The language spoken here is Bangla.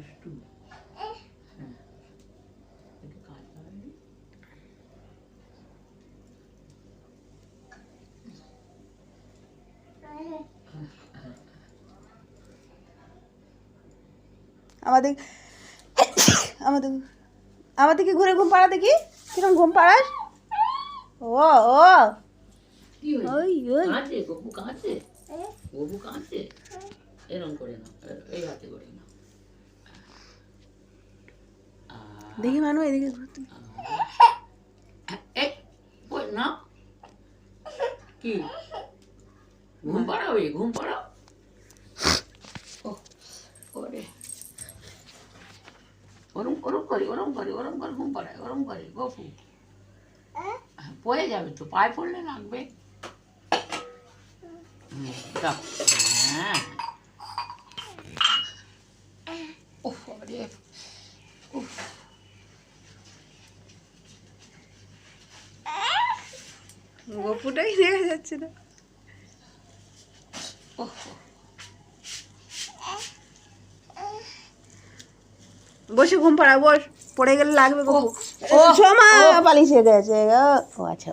দুষ্টু। হ্যাঁ, একটু কাজ হয়নি। আমাদের আমাদের আমাদেরকে ঘুরে ঘুম পাড়া দেখি কিরকম ঘুম পাড়াস। ও ও কি হয়েছে? ওই ওই কাঁদছে, গপু কাঁদছে, গপু কাঁদছে। এরম করে না, এই হাতে করে না। দেখি মানু এদিকে ঘুরতে। এই কই না, কি ঘুম পাড়াবে? ঘুম পাড়াও। ওরে ওরম ওরম করি, ওরম করি, ওরম করে ঘুম পাড়ায়, ওরম করে গপু। পড়ে যাবে তো, পায়ে পড়লে লাগবে। যাও। হ্যাঁ, উফ বাবারে, উফ। গপুটাই দেখা যাচ্ছে না। উফ, বসে ঘুম পাড়া, বস, পড়ে গেলে লাগবে গপু। ও, সোমা ও। পালিশে গেছে। ও আচ্ছা